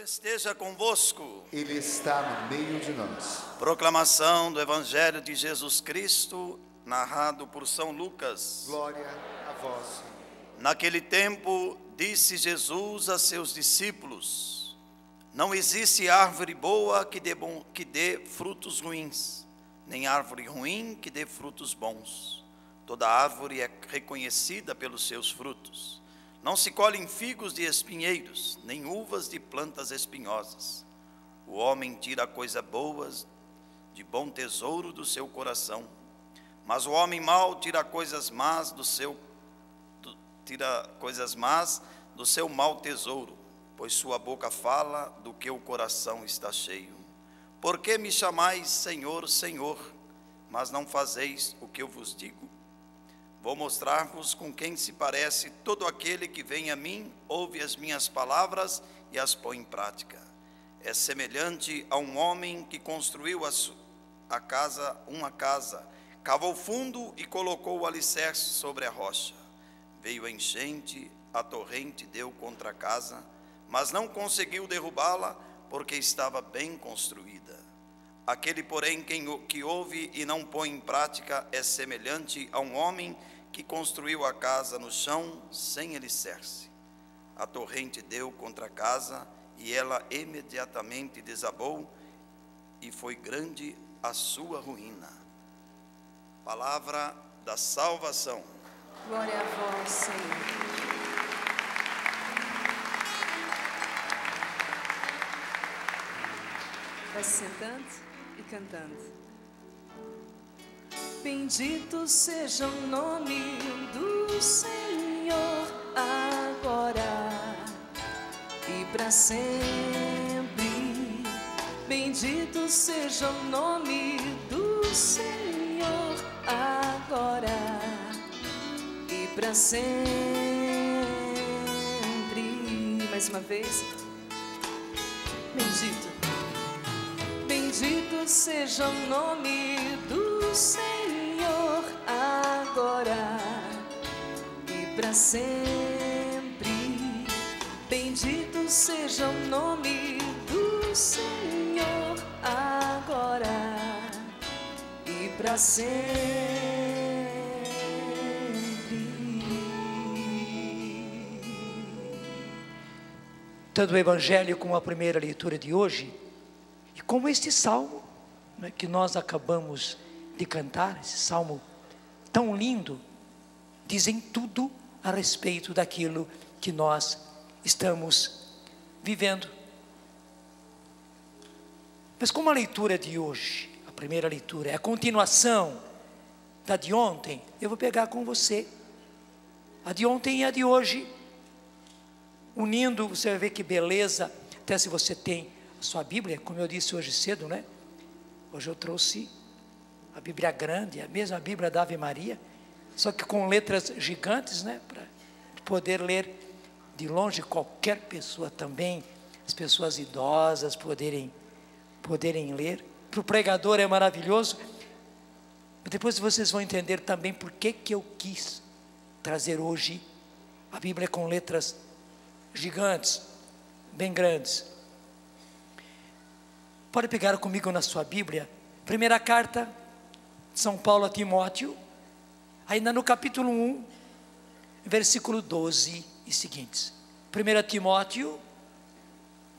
Esteja convosco. Ele está no meio de nós. Proclamação do Evangelho de Jesus Cristo, narrado por São Lucas. Glória a vós, Senhor. Naquele tempo, disse Jesus a seus discípulos: não existe árvore boa que dê frutos ruins, nem árvore ruim que dê frutos bons. Toda árvore é reconhecida pelos seus frutos. Não se colhem figos de espinheiros, nem uvas de plantas espinhosas. O homem tira coisas boas de bom tesouro do seu coração, mas o homem mau tira coisas más do seu mau tesouro, pois sua boca fala do que o coração está cheio. Por que me chamais Senhor, Senhor, mas não fazeis o que eu vos digo? Vou mostrar-vos com quem se parece todo aquele que vem a mim, ouve as minhas palavras e as põe em prática. É semelhante a um homem que construiu uma casa, cavou fundo e colocou o alicerce sobre a rocha. Veio a enchente, a torrente deu contra a casa, mas não conseguiu derrubá-la, porque estava bem construída. Aquele, porém, que ouve e não põe em prática é semelhante a um homem que construiu a casa no chão sem alicerce. A torrente deu contra a casa e ela imediatamente desabou, e foi grande a sua ruína. Palavra da salvação. Glória a vós, Senhor. Vai se sentando e cantando. Bendito seja o nome do Senhor, agora e para sempre. Bendito seja o nome do Senhor, agora e para sempre. Mais uma vez. Bendito seja o nome do Senhor, agora e para sempre. Bendito seja o nome do Senhor, agora e para sempre. Tanto o Evangelho como a primeira leitura de hoje, e como este salmo, né, que nós acabamos de cantar, esse salmo tão lindo, dizem tudo a respeito daquilo que nós estamos vivendo. Mas como a leitura de hoje, a primeira leitura, é a continuação da de ontem, eu vou pegar com você a de ontem e a de hoje, unindo. Você vai ver que beleza. Até se você tem a sua Bíblia, como eu disse hoje cedo, né? Hoje eu trouxe a Bíblia grande, a mesma Bíblia da Ave Maria, só que com letras gigantes, né? Para poder ler de longe, qualquer pessoa também, as pessoas idosas poderem ler. Para o pregador é maravilhoso. Depois vocês vão entender também por que eu quis trazer hoje a Bíblia com letras gigantes, bem grandes. Pode pegar comigo na sua Bíblia, primeira carta de São Paulo a Timóteo, ainda no capítulo 1, versículo 12 e seguintes. 1 Timóteo,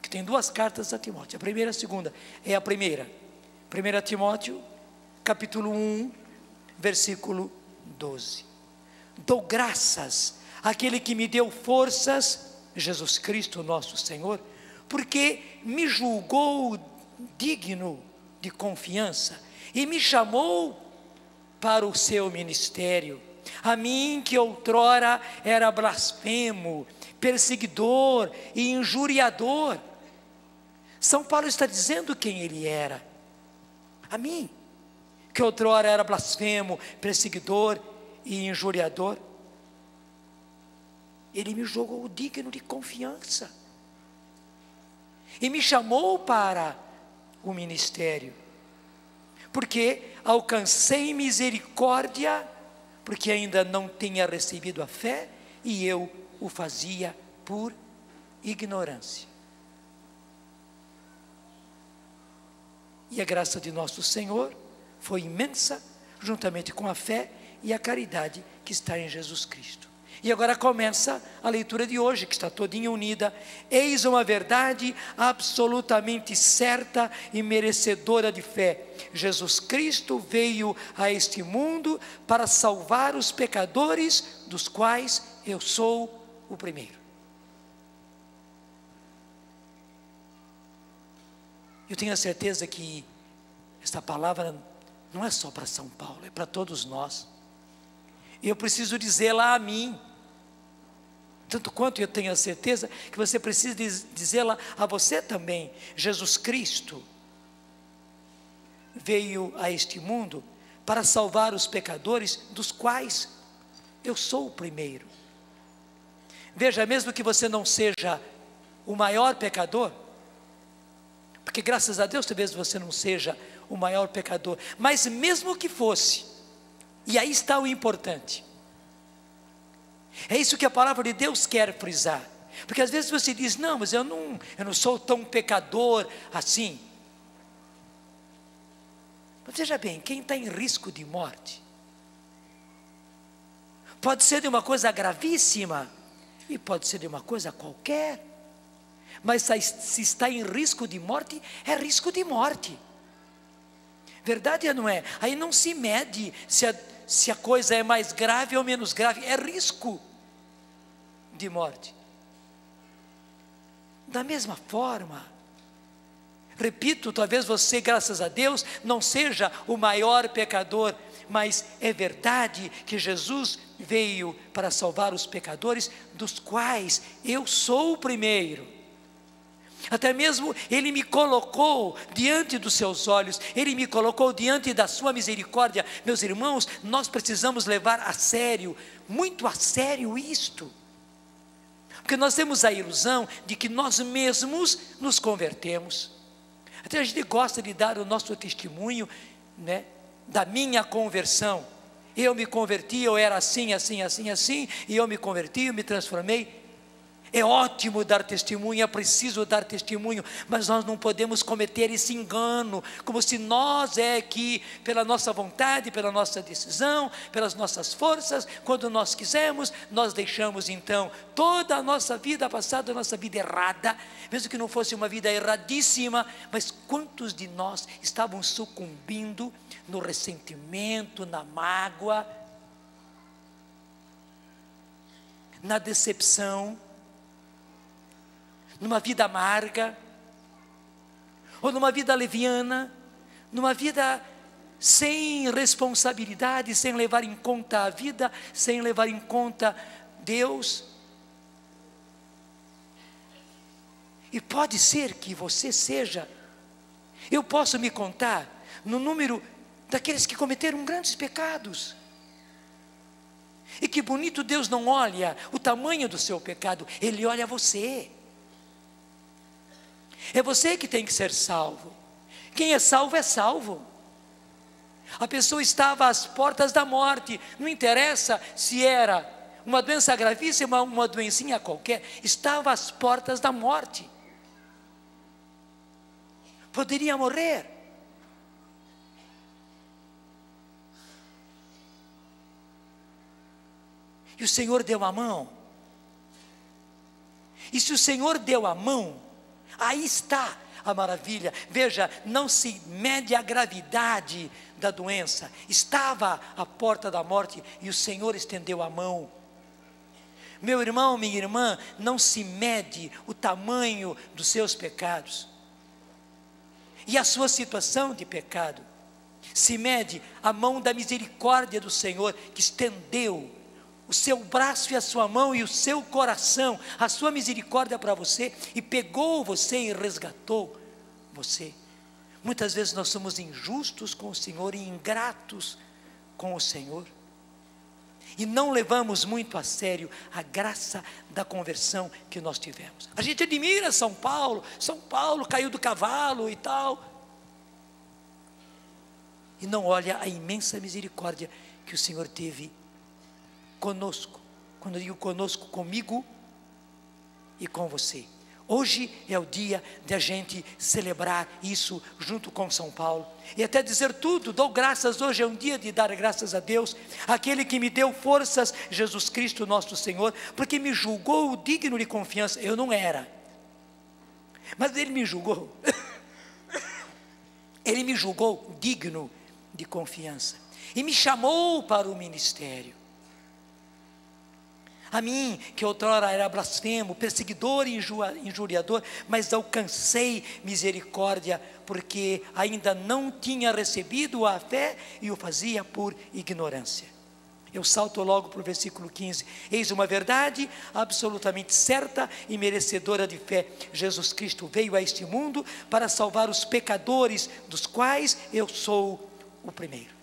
que tem duas cartas a Timóteo, a primeira e a segunda, é a primeira. 1 Timóteo, capítulo 1, versículo 12. Dou graças àquele que me deu forças, Jesus Cristo nosso Senhor, porque me julgou digno de confiança e me chamou para o seu ministério. A mim, que outrora era blasfemo, perseguidor e injuriador. São Paulo está dizendo quem ele era. A mim, que outrora era blasfemo, perseguidor e injuriador, ele me julgou digno de confiança e me chamou para o ministério, porque alcancei misericórdia, porque ainda não tinha recebido a fé, e eu o fazia por ignorância. E a graça de nosso Senhor foi imensa, juntamente com a fé e a caridade que está em Jesus Cristo. E agora começa a leitura de hoje, que está todinha unida. Eis uma verdade absolutamente certa e merecedora de fé. Jesus Cristo veio a este mundo para salvar os pecadores, dos quais eu sou o primeiro. Eu tenho a certeza que esta palavra não é só para São Paulo, é para todos nós. E eu preciso dizê-la a mim, tanto quanto eu tenho a certeza que você precisa dizê-la a você também. Jesus Cristo veio a este mundo para salvar os pecadores, dos quais eu sou o primeiro. Veja, mesmo que você não seja o maior pecador, porque graças a Deus talvez você não seja o maior pecador, mas mesmo que fosse, e aí está o importante, é isso que a palavra de Deus quer frisar, porque às vezes você diz, não, mas eu não sou tão pecador assim. Mas veja bem, quem está em risco de morte, pode ser de uma coisa gravíssima, e pode ser de uma coisa qualquer, mas se está em risco de morte, é risco de morte. Verdade ou não é? Aí não se mede se a coisa é mais grave ou menos grave, é risco de morte. Da mesma forma, repito, talvez você, graças a Deus, não seja o maior pecador, mas é verdade que Jesus veio para salvar os pecadores, dos quais eu sou o primeiro. Até mesmo Ele me colocou diante dos seus olhos, Ele me colocou diante da sua misericórdia. Meus irmãos, nós precisamos levar a sério, muito a sério isto, porque nós temos a ilusão de que nós mesmos nos convertemos. Até a gente gosta de dar o nosso testemunho, né, da minha conversão. Eu me converti, eu era assim, assim, assim, assim, e eu me converti, eu me transformei. É ótimo dar testemunho, é preciso dar testemunho, mas nós não podemos cometer esse engano, como se nós que, pela nossa vontade, pela nossa decisão, pelas nossas forças, quando nós quisermos, nós deixamos então toda a nossa vida passada, a nossa vida errada, mesmo que não fosse uma vida erradíssima, mas quantos de nós estavam sucumbindo no ressentimento, na mágoa, na decepção, numa vida amarga, ou numa vida leviana, numa vida sem responsabilidade, sem levar em conta a vida, sem levar em conta Deus. E pode ser que você seja, eu posso me contar no número daqueles que cometeram grandes pecados. E que bonito, Deus não olha o tamanho do seu pecado, Ele olha você. É você que tem que ser salvo. Quem é salvo é salvo. A pessoa estava às portas da morte, não interessa se era uma doença gravíssima, uma doencinha qualquer, estava às portas da morte. Poderia morrer. E o Senhor deu a mão. E se o Senhor deu a mão, aí está a maravilha. Veja, não se mede a gravidade da doença. Estava à porta da morte e o Senhor estendeu a mão. Meu irmão, minha irmã, não se mede o tamanho dos seus pecados e a sua situação de pecado. Se mede a mão da misericórdia do Senhor, que estendeu o seu braço e a sua mão e o seu coração, a sua misericórdia para você, e pegou você e resgatou você. Muitas vezes nós somos injustos com o Senhor e ingratos com o Senhor, e não levamos muito a sério a graça da conversão que nós tivemos. A gente admira São Paulo caiu do cavalo e tal, e não olha a imensa misericórdia que o Senhor teve conosco. Quando eu digo conosco, comigo e com você. Hoje é o dia de a gente celebrar isso junto com São Paulo. E até dizer tudo, dou graças, hoje é um dia de dar graças a Deus, aquele que me deu forças, Jesus Cristo nosso Senhor, porque me julgou digno de confiança. Eu não era, mas Ele me julgou. Ele me julgou digno de confiança e me chamou para o ministério. A mim, que outrora era blasfemo, perseguidor e injuriador, mas alcancei misericórdia, porque ainda não tinha recebido a fé e o fazia por ignorância. Eu salto logo para o versículo 15. Eis uma verdade absolutamente certa e merecedora de fé. Jesus Cristo veio a este mundo para salvar os pecadores, dos quais eu sou o primeiro.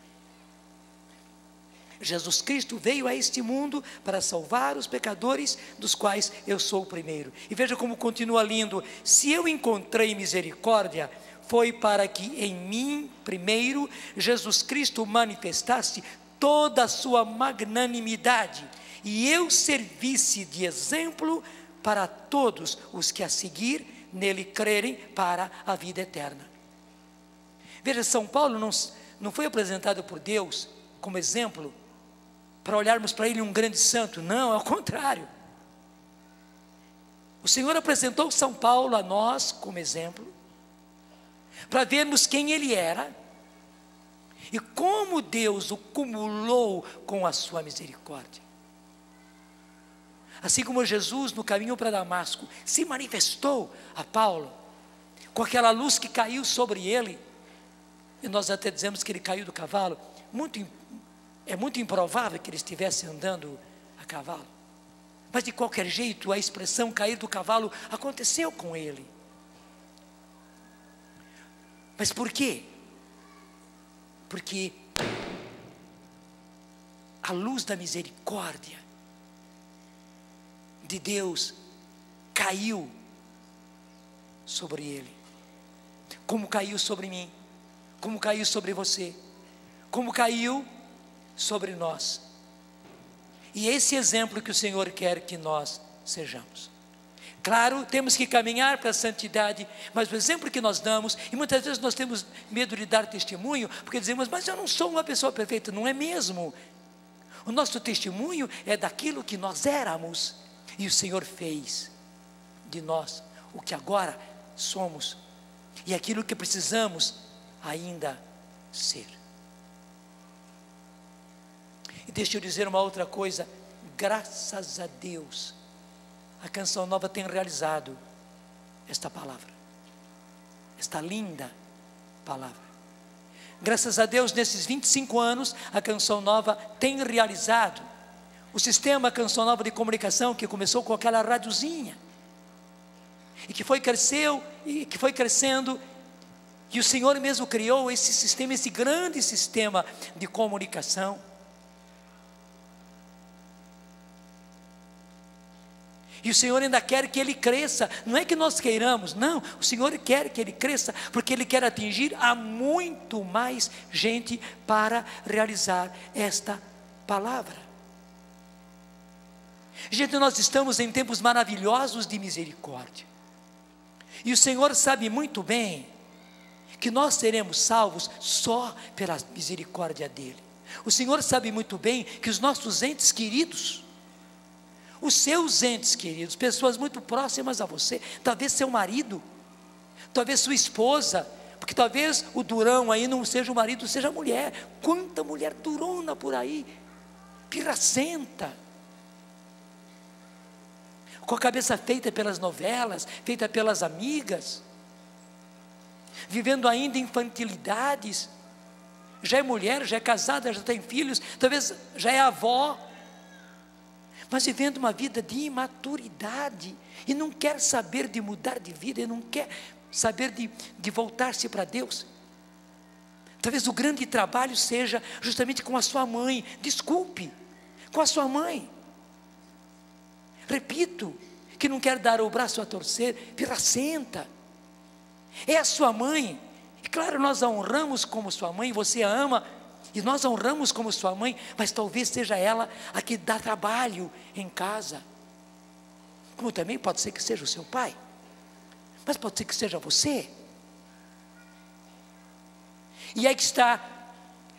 Jesus Cristo veio a este mundo para salvar os pecadores, dos quais eu sou o primeiro. E veja como continua lindo: se eu encontrei misericórdia, foi para que em mim, primeiro, Jesus Cristo manifestasse toda a sua magnanimidade, e eu servisse de exemplo para todos os que a seguir nele crerem para a vida eterna. Veja, São Paulo não foi apresentado por Deus como exemplo para olharmos para ele um grande santo. Não, ao contrário. O Senhor apresentou São Paulo a nós como exemplo, para vermos quem ele era e como Deus o cumulou com a sua misericórdia. Assim como Jesus no caminho para Damasco se manifestou a Paulo com aquela luz que caiu sobre ele, e nós até dizemos que ele caiu do cavalo. É muito improvável que ele estivesse andando a cavalo, mas de qualquer jeito a expressão cair do cavalo aconteceu com ele. Mas por quê? Porque a luz da misericórdia de Deus caiu sobre ele, como caiu sobre mim, como caiu sobre você, como caiu sobre nós. E esse exemplo que o Senhor quer que nós sejamos. Claro, temos que caminhar para a santidade, mas o exemplo que nós damos, e muitas vezes nós temos medo de dar testemunho, porque dizemos, mas eu não sou uma pessoa perfeita. Não é mesmo. O nosso testemunho é daquilo que nós éramos, e o Senhor fez de nós o que agora somos, e aquilo que precisamos ainda ser. E deixa eu dizer uma outra coisa, graças a Deus, a Canção Nova tem realizado esta palavra, esta linda palavra. Graças a Deus, nesses 25 anos, a Canção Nova tem realizado o sistema Canção Nova de comunicação, que começou com aquela radiozinha, e que foi crescendo, e o Senhor mesmo criou esse sistema, esse grande sistema de comunicação. E o Senhor ainda quer que ele cresça. Não é que nós queiramos, não. O Senhor quer que ele cresça, porque ele quer atingir a muito mais gente para realizar esta palavra. Gente, nós estamos em tempos maravilhosos de misericórdia, e o Senhor sabe muito bem que nós seremos salvos só pela misericórdia dele. O Senhor sabe muito bem que os nossos entes queridos, os seus entes queridos, pessoas muito próximas a você, talvez seu marido, talvez sua esposa, porque talvez o durão aí não seja o marido, seja a mulher. Quanta mulher durona por aí, pirracenta, com a cabeça feita pelas novelas, feita pelas amigas, vivendo ainda infantilidades. Já é mulher, já é casada, já tem filhos, talvez já é avó, mas vivendo uma vida de imaturidade, e não quer saber de mudar de vida, e não quer saber de voltar-se para Deus. Talvez o grande trabalho seja justamente com a sua mãe. Desculpe, com a sua mãe. Repito, que não quer dar o braço a torcer, pirracenta. É a sua mãe, e claro, nós a honramos como sua mãe, você a ama, e nós a honramos como sua mãe, mas talvez seja ela a que dá trabalho em casa, como também pode ser que seja o seu pai. mas pode ser que seja você. E aí que está,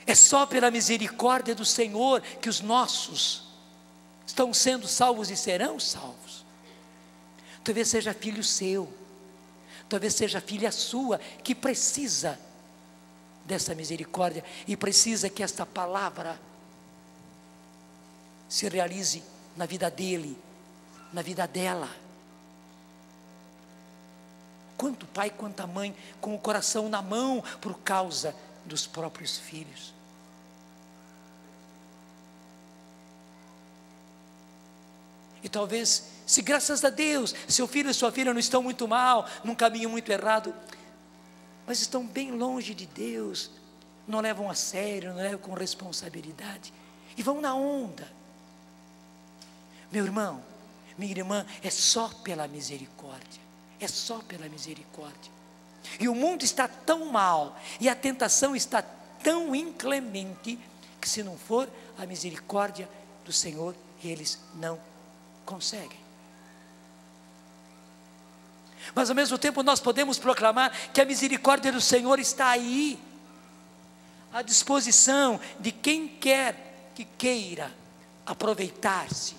é só pela misericórdia do Senhor que os nossos estão sendo salvos e serão salvos. Talvez seja filho seu, talvez seja filha sua, que precisa dessa misericórdia, e precisa que esta palavra se realize na vida dele, na vida dela. Quanto pai, quanta mãe, com o coração na mão, por causa dos próprios filhos. E talvez, se graças a Deus, seu filho e sua filha não estão muito mal, num caminho muito errado, mas estão bem longe de Deus, não levam a sério, não levam com responsabilidade, e vão na onda. Meu irmão, minha irmã, é só pela misericórdia, é só pela misericórdia. E o mundo está tão mal, e a tentação está tão inclemente, que se não for a misericórdia do Senhor, eles não conseguem. Mas ao mesmo tempo nós podemos proclamar que a misericórdia do Senhor está aí, à disposição de quem quer que queira aproveitar-se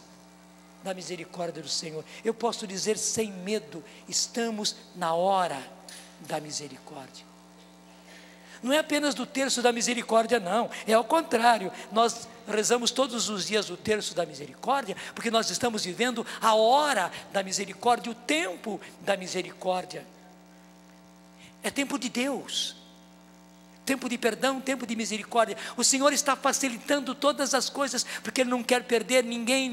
da misericórdia do Senhor. Eu posso dizer sem medo, estamos na hora da misericórdia. Não é apenas do terço da misericórdia, não, é ao contrário, nós rezamos todos os dias o terço da misericórdia, porque nós estamos vivendo a hora da misericórdia, o tempo da misericórdia. É tempo de Deus, tempo de perdão, tempo de misericórdia. O Senhor está facilitando todas as coisas, porque Ele não quer perder ninguém.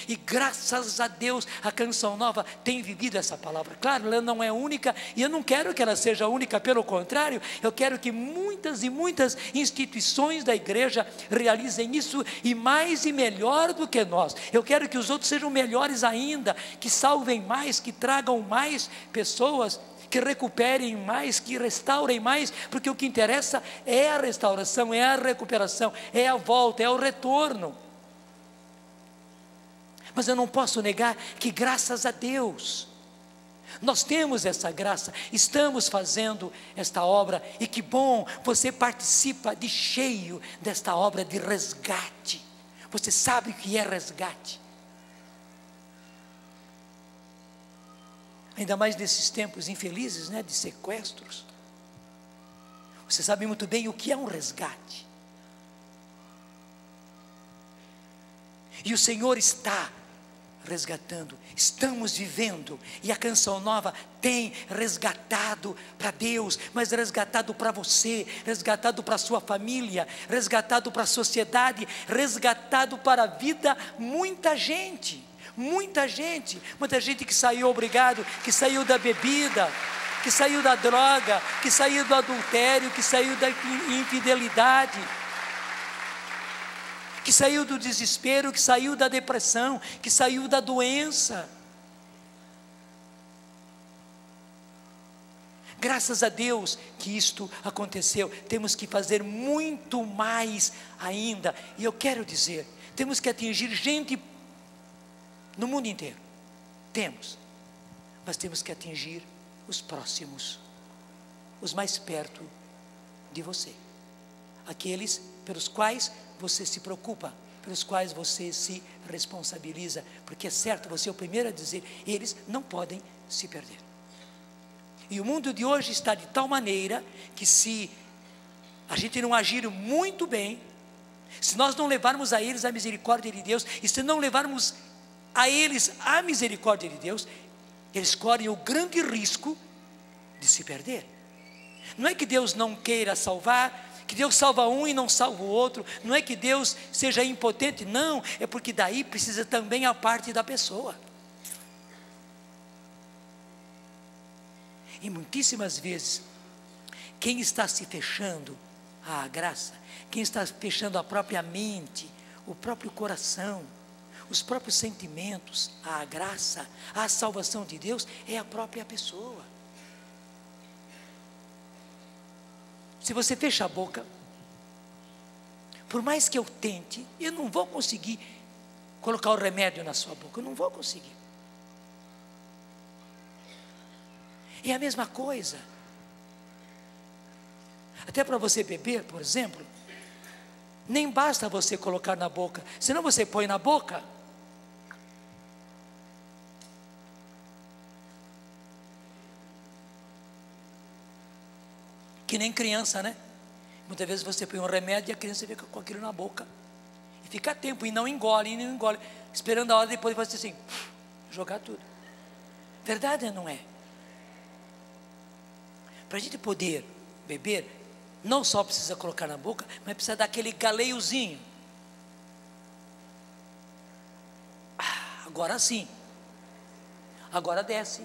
E graças a Deus, a Canção Nova tem vivido essa palavra. Claro, ela não é única, e eu não quero que ela seja única, pelo contrário, eu quero que muitas e muitas instituições da igreja realizem isso, e mais e melhor do que nós. Eu quero que os outros sejam melhores ainda, que salvem mais, que tragam mais pessoas, que recuperem mais, que restaurem mais, porque o que interessa é a restauração, é a recuperação, é a volta, é o retorno. Mas eu não posso negar que graças a Deus, nós temos essa graça, estamos fazendo esta obra, e que bom, você participa de cheio desta obra de resgate. Você sabe o que é resgate. Ainda mais nesses tempos infelizes, né, de sequestros. Você sabe muito bem o que é um resgate. E o Senhor está resgatando, estamos vivendo, e a Canção Nova tem resgatado para Deus, mas resgatado para você, resgatado para a sua família, resgatado para a sociedade, resgatado para a vida, muita gente que saiu obrigado, que saiu da bebida, que saiu da droga, que saiu do adultério, que saiu da infidelidade, que saiu do desespero, que saiu da depressão, que saiu da doença. Graças a Deus que isto aconteceu. Temos que fazer muito mais ainda, e eu quero dizer, temos que atingir gente no mundo inteiro, mas temos que atingir os próximos, os mais perto de você, aqueles pelos quais você se preocupa, pelos quais você se responsabiliza, porque é certo, você é o primeiro a dizer, eles não podem se perder. E o mundo de hoje está de tal maneira, que se a gente não agir muito bem, se nós não levarmos a eles a misericórdia de Deus, e se não levarmos a eles a misericórdia de Deus, eles correm o grande risco de se perder. Não é que Deus não queira salvar, que Deus salva um e não salva o outro, não é que Deus seja impotente, não, é porque daí precisa também a parte da pessoa. E muitíssimas vezes, quem está se fechando à graça, quem está fechando a própria mente, o próprio coração, os próprios sentimentos, à graça, à salvação de Deus, é a própria pessoa. Se você fecha a boca, por mais que eu tente, eu não vou conseguir colocar o remédio na sua boca, eu não vou conseguir. É a mesma coisa. Até para você beber, por exemplo, nem basta você colocar na boca, senão você põe na boca. Que nem criança, né? Muitas vezes você põe um remédio e a criança fica com aquilo na boca. E fica tempo, e não engole, esperando a hora depois você assim, jogar tudo. Verdade ou não é? Para a gente poder beber, não só precisa colocar na boca, mas precisa dar aquele galeiozinho. Agora sim. Agora desce.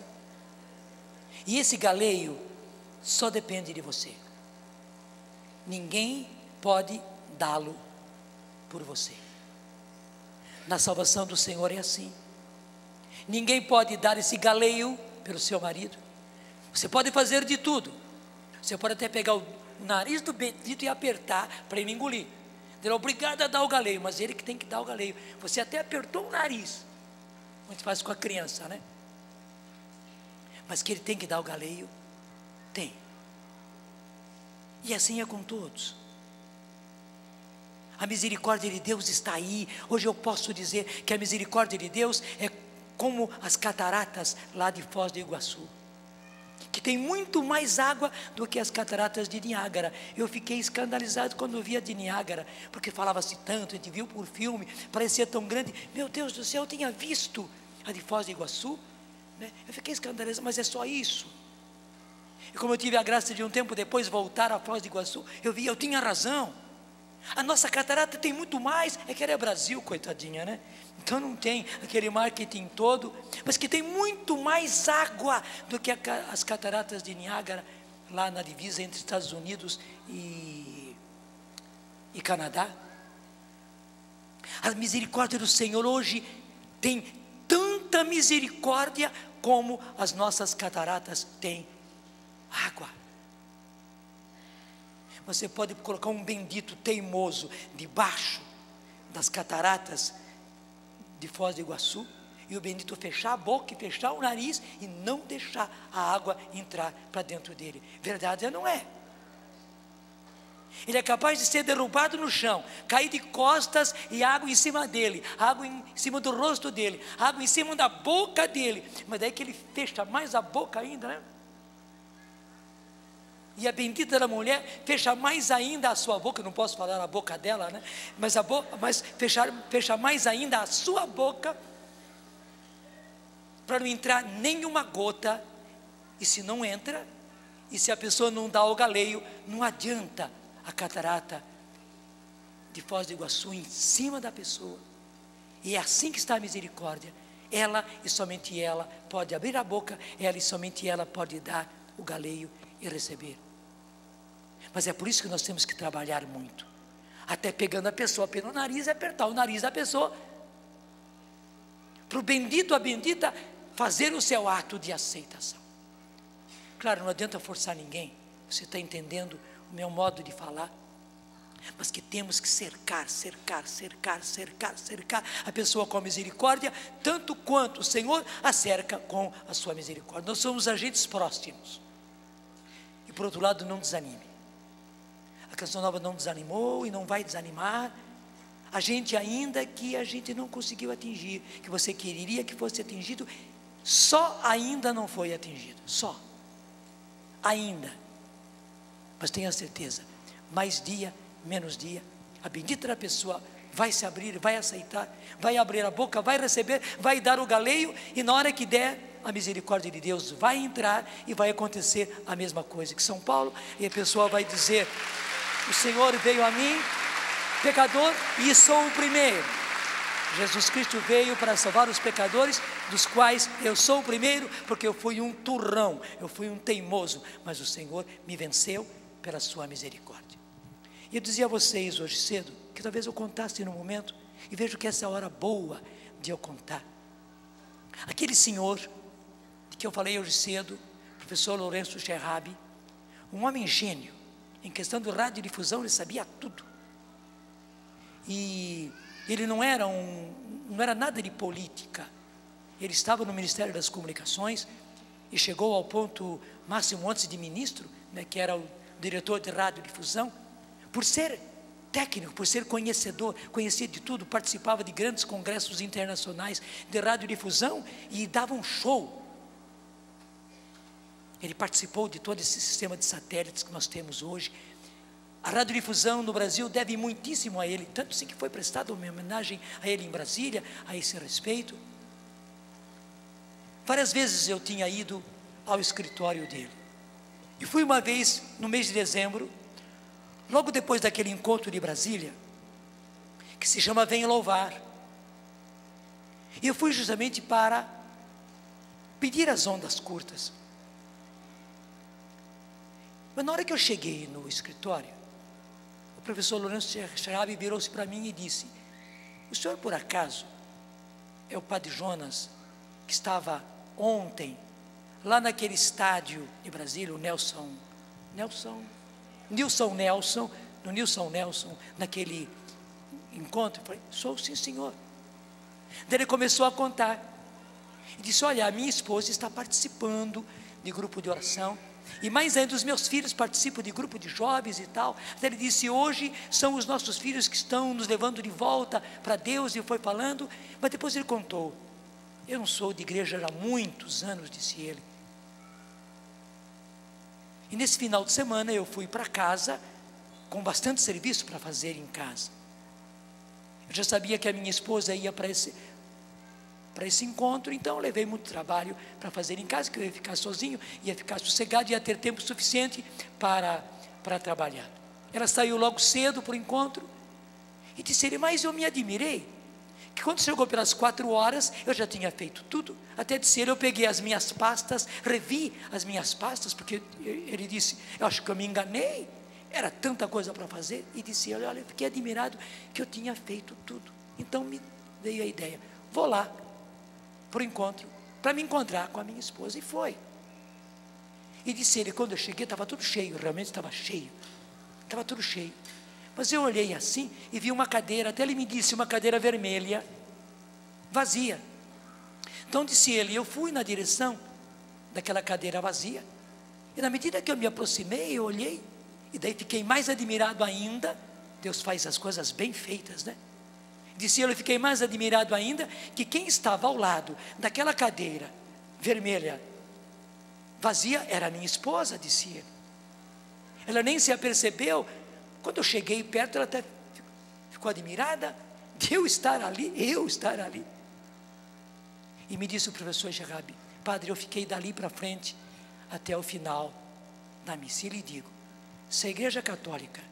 E esse galeio só depende de você. Ninguém pode dá-lo por você. Na salvação do Senhor é assim. Ninguém pode dar esse galeio pelo seu marido. Você pode fazer de tudo. Você pode até pegar o nariz do bendito e apertar para ele engolir. Ele é obrigado a dar o galeio, mas ele que tem que dar o galeio. Você até apertou o nariz, como a gente faz com a criança, né? Mas que ele tem que dar o galeio, tem. E assim é com todos. A misericórdia de Deus está aí. Hoje eu posso dizer que a misericórdia de Deus é como as cataratas lá de Foz do Iguaçu, que tem muito mais água do que as cataratas de Niágara. Eu fiquei escandalizado quando vi a de Niágara, porque falava-se tanto, a gente viu por filme, parecia tão grande. Meu Deus do céu, eu tinha visto a de Foz do Iguaçu, né? Eu fiquei escandalizado, mas é só isso. E como eu tive a graça de um tempo depois voltar a Foz do Iguaçu, eu tinha razão. A nossa catarata tem muito mais, é que era Brasil, coitadinha, né? Então não tem aquele marketing todo, mas que tem muito mais água do que as cataratas de Niágara, lá na divisa entre Estados Unidos e Canadá. A misericórdia do Senhor hoje tem tanta misericórdia como as nossas cataratas têm água. Você pode colocar um bendito teimoso debaixo das cataratas de Foz do Iguaçu, e o bendito fechar a boca e fechar o nariz e não deixar a água entrar para dentro dele. Verdade ou não é? Ele é capaz de ser derrubado no chão, cair de costas e água em cima dele, água em cima do rosto dele, água em cima da boca dele, mas daí que ele fecha mais a boca ainda, né? E a bendita da mulher fecha mais ainda a sua boca, não posso falar a boca dela, né? Mas fecha mais ainda a sua boca, para não entrar nenhuma gota. E se não entra, e se a pessoa não dá o galeio, não adianta a catarata de Foz do Iguaçu em cima da pessoa. E é assim que está a misericórdia. Ela e somente ela pode abrir a boca, ela e somente ela pode dar o galeio e receber. Mas é por isso que nós temos que trabalhar muito, até pegando a pessoa pelo nariz e apertar o nariz da pessoa, para o bendito, a bendita, fazer o seu ato de aceitação. Claro, não adianta forçar ninguém, você está entendendo o meu modo de falar, mas que temos que cercar a pessoa com a misericórdia, tanto quanto o Senhor a cerca com a sua misericórdia. Nós somos agentes próximos. E por outro lado, não desanime. A Canção Nova não desanimou e não vai desanimar. A gente ainda que a gente não conseguiu atingir, que você queria que fosse atingido, só ainda não foi atingido, só, ainda. Mas tenha certeza, mais dia, menos dia, a bendita da pessoa vai se abrir, vai aceitar, vai abrir a boca, vai receber, vai dar o galeio, e na hora que der, a misericórdia de Deus vai entrar e vai acontecer a mesma coisa que São Paulo, e a pessoa vai dizer: o Senhor veio a mim, pecador, e sou o primeiro. Jesus Cristo veio para salvar os pecadores, dos quais eu sou o primeiro, porque eu fui um turrão, eu fui um teimoso, mas o Senhor me venceu pela sua misericórdia. E eu dizia a vocês hoje cedo, que talvez eu contasse no momento, e vejo que essa é a hora boa de eu contar. Aquele senhor, de que eu falei hoje cedo, professor Lourenço Scherrabi, um homem gênio, em questão de radiodifusão, ele sabia tudo. E ele não era nada de política. Ele estava no Ministério das Comunicações e chegou ao ponto máximo antes de ministro, né, que era o diretor de radiodifusão, por ser técnico, por ser conhecedor, conhecia de tudo, participava de grandes congressos internacionais de radiodifusão e dava um show. Ele participou de todo esse sistema de satélites que nós temos hoje. A radiodifusão no Brasil deve muitíssimo a ele, tanto sim que foi prestada uma homenagem a ele em Brasília, a esse respeito. Várias vezes eu tinha ido ao escritório dele. E fui uma vez, no mês de dezembro, logo depois daquele encontro de Brasília, que se chama Vem Louvar. E eu fui justamente para pedir as ondas curtas. Mas na hora que eu cheguei no escritório, o professor Lourenço Scherabi virou-se para mim e disse: o senhor por acaso é o padre Jonas que estava ontem lá naquele estádio de Brasília, o Nilson Nelson, naquele encontro? Eu falei: sou, sim senhor. Daí ele começou a contar e disse: olha, a minha esposa está participando de grupo de oração, e mais ainda os meus filhos participam de grupo de jovens e tal. Daí ele disse: hoje são os nossos filhos que estão nos levando de volta para Deus, e foi falando. Mas depois ele contou: eu não sou de igreja há muitos anos, disse ele. E nesse final de semana eu fui para casa com bastante serviço para fazer em casa. Eu já sabia que a minha esposa ia para esse encontro, então eu levei muito trabalho para fazer em casa, que eu ia ficar sozinho, ia ficar sossegado, ia ter tempo suficiente para trabalhar. Ela saiu logo cedo para o encontro e disse ele: mas eu me admirei que quando chegou pelas 4 horas, eu já tinha feito tudo. Até disse ele: eu peguei as minhas pastas, revi as minhas pastas, porque ele disse: eu acho que eu me enganei, era tanta coisa para fazer. E disse ele: olha, eu fiquei admirado que eu tinha feito tudo. Então me veio a ideia: vou lá para o encontro, para me encontrar com a minha esposa. E foi. E disse ele: quando eu cheguei estava tudo cheio, realmente estava cheio, estava tudo cheio. Mas eu olhei assim e vi uma cadeira, até ele me disse, uma cadeira vermelha, vazia. Então disse ele: eu fui na direção daquela cadeira vazia, e na medida que eu me aproximei, eu olhei, e daí fiquei mais admirado ainda. Deus faz as coisas bem feitas, né? Disse ele: eu fiquei mais admirado ainda que quem estava ao lado daquela cadeira vermelha vazia era a minha esposa, disse ele. Ela nem se apercebeu. Quando eu cheguei perto, ela até ficou admirada de eu estar ali. E me disse o professor Scherabi: padre, eu fiquei dali para frente até o final da missa. E lhe digo, se a igreja católica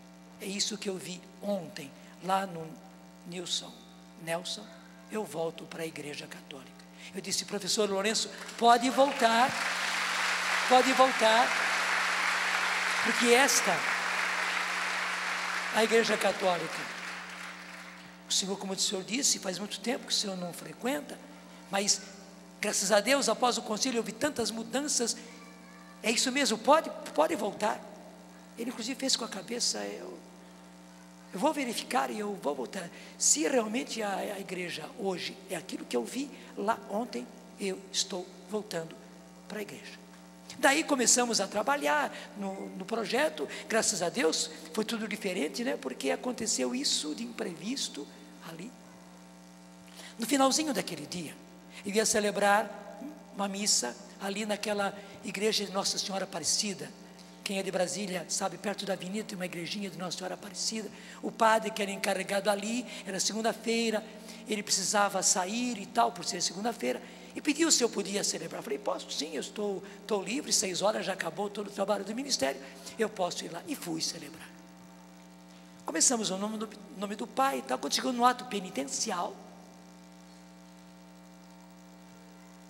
é isso que eu vi ontem lá no Nelson, eu volto para a igreja católica. Eu disse: professor Lourenço, pode voltar, porque a igreja católica, o senhor, como o senhor disse, faz muito tempo que o senhor não frequenta, mas graças a Deus, após o concílio houve tantas mudanças. É isso mesmo, pode voltar. Ele inclusive fez com a cabeça: eu vou verificar e eu vou voltar. Se realmente a igreja hoje é aquilo que eu vi lá ontem, eu estou voltando para a igreja. Daí começamos a trabalhar no projeto. Graças a Deus foi tudo diferente, né? Porque aconteceu isso de imprevisto ali. No finalzinho daquele dia, eu ia celebrar uma missa ali naquela igreja de Nossa Senhora Aparecida. Quem é de Brasília sabe, perto da avenida tem uma igrejinha de Nossa Senhora Aparecida. O padre que era encarregado ali, era segunda-feira, ele precisava sair e tal, por ser segunda-feira, e pediu se eu podia celebrar. Eu falei: posso sim, eu estou livre, 6 horas já acabou todo o trabalho do ministério, eu posso ir lá. E fui celebrar. Começamos o nome do Pai e tal. Quando chegou no ato penitencial,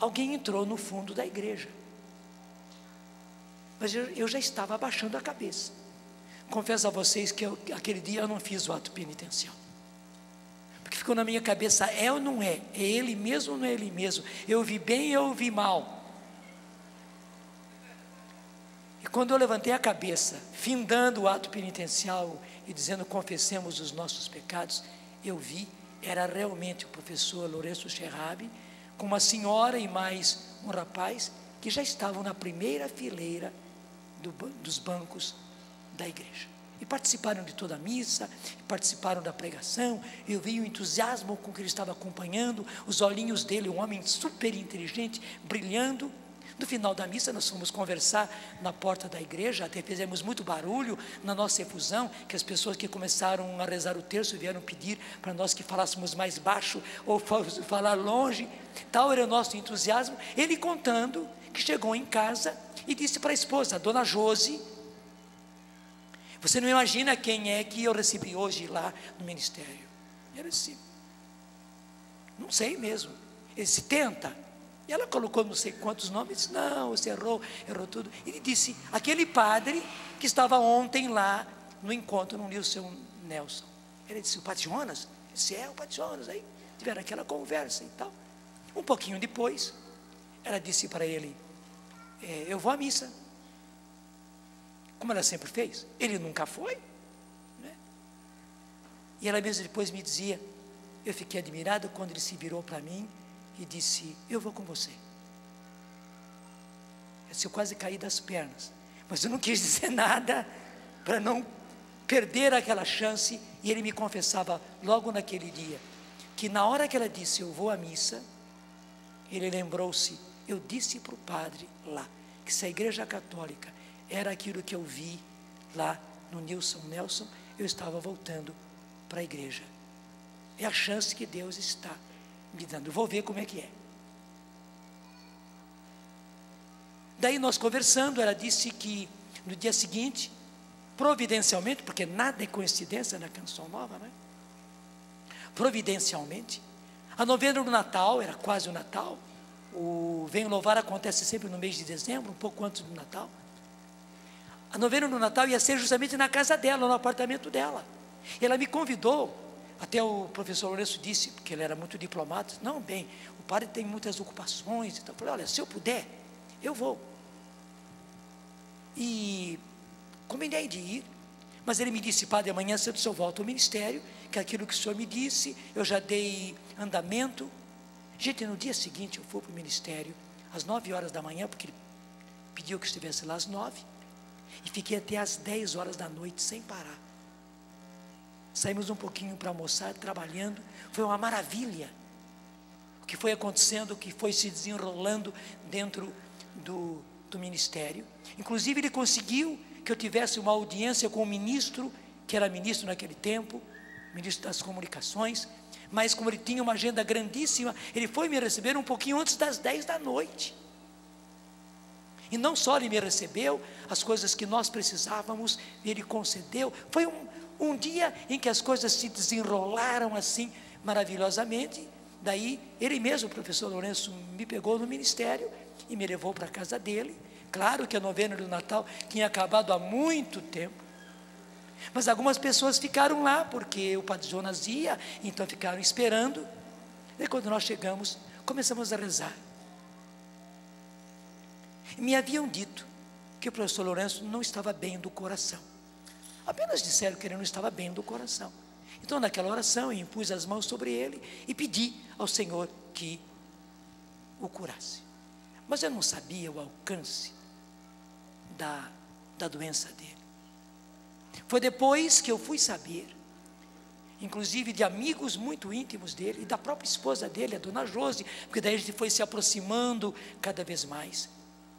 alguém entrou no fundo da igreja, mas eu já estava abaixando a cabeça. Confesso a vocês que aquele dia eu não fiz o ato penitencial, porque ficou na minha cabeça: é ou não é? É ele mesmo ou não é ele mesmo? Eu vi bem ou eu vi mal? E quando eu levantei a cabeça, findando o ato penitencial e dizendo: confessemos os nossos pecados, eu vi, era realmente o professor Lourenço Scherabi, com uma senhora e mais um rapaz, que já estavam na primeira fileira dos bancos da igreja. E participaram de toda a missa, participaram da pregação. Eu vi o entusiasmo com que ele estava acompanhando, os olhinhos dele, um homem super inteligente, brilhando. No final da missa nós fomos conversar na porta da igreja, até fizemos muito barulho na nossa efusão, que as pessoas que começaram a rezar o terço vieram pedir para nós que falássemos mais baixo ou falar longe. Tal era o nosso entusiasmo. Ele contando que chegou em casa e disse para a esposa, a dona Josi: você não imagina quem é que eu recebi hoje lá no ministério. E ela disse: não sei mesmo. Ele disse: tenta. E ela colocou não sei quantos nomes. Disse: não, você errou tudo. Ele disse: aquele padre que estava ontem lá no encontro no Nilson Nelson. Ele disse: o Padre Jonas? Ele disse: o Padre Jonas. Aí tiveram aquela conversa e tal. Um pouquinho depois, ela disse para ele: eu vou à missa. Como ela sempre fez. Ele nunca foi, né? E ela mesma depois me dizia, eu fiquei admirado quando ele se virou para mim e disse: eu vou com você. Eu quase caí das pernas, mas eu não quis dizer nada para não perder aquela chance. E ele me confessava logo naquele dia que na hora que ela disse: eu vou à missa, ele lembrou-se: eu disse para o padre lá que se a igreja católica era aquilo que eu vi lá no Nilson Nelson, eu estava voltando para a igreja. É a chance que Deus está me dando. Eu vou ver como é que é. Daí nós conversando, ela disse que no dia seguinte, providencialmente, porque nada é coincidência na Canção Nova, né? Providencialmente, a novena do Natal, era quase o Natal, o Venho Louvar acontece sempre no mês de dezembro, um pouco antes do Natal. A novena do Natal ia ser justamente na casa dela, no apartamento dela. E ela me convidou, até o professor Lourenço disse, porque ele era muito diplomata: não, bem, o padre tem muitas ocupações. Então eu falei: olha, se eu puder, eu vou. E combinei de ir, mas ele me disse: padre, amanhã cedo eu volto ao ministério, que aquilo que o senhor me disse, eu já dei andamento. Gente, no dia seguinte eu fui para o ministério, às 9 horas da manhã, porque ele pediu que estivesse lá às 9, e fiquei até às 10 horas da noite, sem parar. Saímos um pouquinho para almoçar, trabalhando. Foi uma maravilha o que foi acontecendo, o que foi se desenrolando dentro do ministério. Inclusive ele conseguiu que eu tivesse uma audiência com o ministro, que era ministro naquele tempo, ministro das comunicações. Mas como ele tinha uma agenda grandíssima, ele foi me receber um pouquinho antes das 10 da noite. E não só ele me recebeu, as coisas que nós precisávamos, ele concedeu. Foi um dia em que as coisas se desenrolaram assim, maravilhosamente. Daí, ele mesmo, o professor Lourenço, me pegou no ministério e me levou para a casa dele. Claro que a novena do Natal tinha acabado há muito tempo, mas algumas pessoas ficaram lá, porque o Padre Jonas ia, então ficaram esperando. E quando nós chegamos, começamos a rezar. Me haviam dito que o professor Lourenço não estava bem do coração. Apenas disseram que ele não estava bem do coração. Então naquela oração eu impus as mãos sobre ele e pedi ao Senhor que o curasse. Mas eu não sabia o alcance da doença dele. Foi depois que eu fui saber, inclusive de amigos muito íntimos dele, e da própria esposa dele, a dona Josi, porque daí a gente foi se aproximando cada vez mais.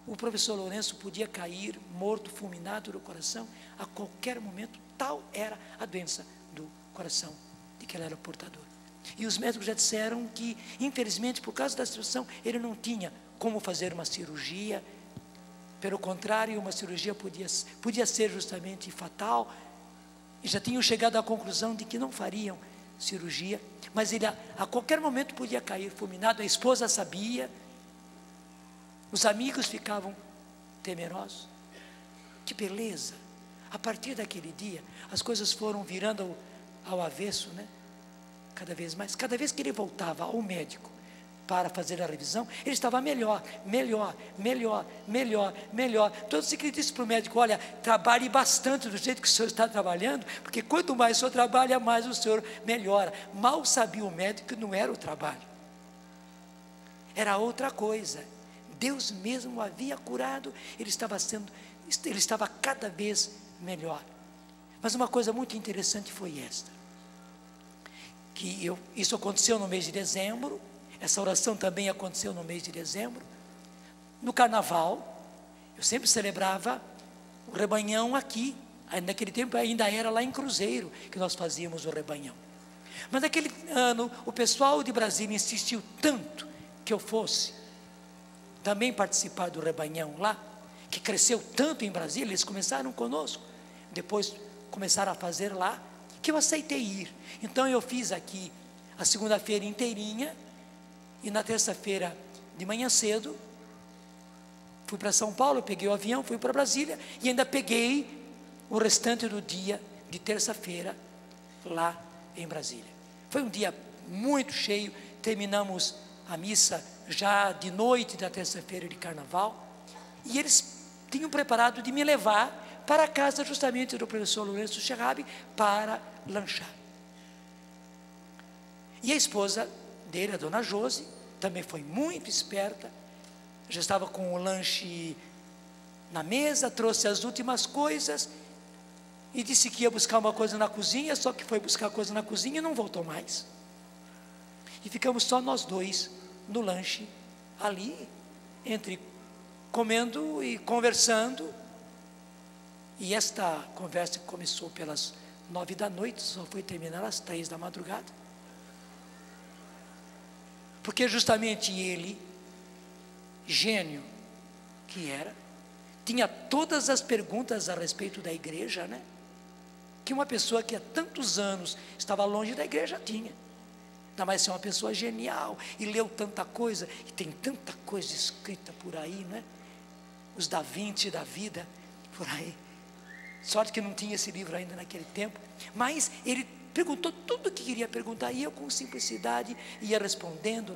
O professor Lourenço podia cair morto, fulminado do coração a qualquer momento. Tal era a doença do coração de que ele era portador. E os médicos já disseram que, infelizmente, por causa da situação, ele não tinha como fazer uma cirurgia. Pelo contrário, uma cirurgia podia ser justamente fatal. E já tinham chegado à conclusão de que não fariam cirurgia, mas ele a qualquer momento podia cair fulminado. A esposa sabia. Os amigos ficavam temerosos. Que beleza! A partir daquele dia, as coisas foram virando ao avesso, né? Cada vez mais. Cada vez que ele voltava ao médico para fazer a revisão, ele estava melhor. Todos que ele disse para o médico: olha, trabalhe bastante do jeito que o senhor está trabalhando, porque quanto mais o senhor trabalha, mais o senhor melhora. Mal sabia o médico que não era o trabalho, era outra coisa. Deus mesmo o havia curado, ele estava cada vez melhor. Mas uma coisa muito interessante foi esta, isso aconteceu no mês de dezembro, essa oração também aconteceu no mês de dezembro. No carnaval, eu sempre celebrava o rebanhão aqui, naquele tempo ainda era lá em Cruzeiro que nós fazíamos o rebanhão. Mas naquele ano, o pessoal de Brasília insistiu tanto que eu fosse também participar do rebanhão lá, que cresceu tanto em Brasília, eles começaram conosco, depois começaram a fazer lá, que eu aceitei ir. Então eu fiz aqui a segunda-feira inteirinha, e na terça-feira de manhã cedo, fui para São Paulo, peguei o avião, fui para Brasília, e ainda peguei o restante do dia de terça-feira lá em Brasília. Foi um dia muito cheio, terminamos a missa já de noite da terça-feira de carnaval, e eles tinham preparado de me levar para a casa justamente do professor Lourenço Cherrabi para lanchar. E a esposa dele, a dona Josi, também foi muito esperta, já estava com o lanche na mesa, trouxe as últimas coisas e disse que ia buscar uma coisa na cozinha, só que foi buscar coisa na cozinha e não voltou mais. E ficamos só nós dois no lanche, ali, entre comendo e conversando. E esta conversa começou pelas 9 da noite, só foi terminar às 3 da madrugada. Porque justamente ele, gênio que era, tinha todas as perguntas a respeito da igreja, né? Que uma pessoa que há tantos anos estava longe da igreja tinha. Ainda mais ser uma pessoa genial, e leu tanta coisa, e tem tanta coisa escrita por aí, né? Os Da Vinci da vida, por aí. Sorte que não tinha esse livro ainda naquele tempo, mas ele perguntou tudo o que queria perguntar, e eu com simplicidade ia respondendo.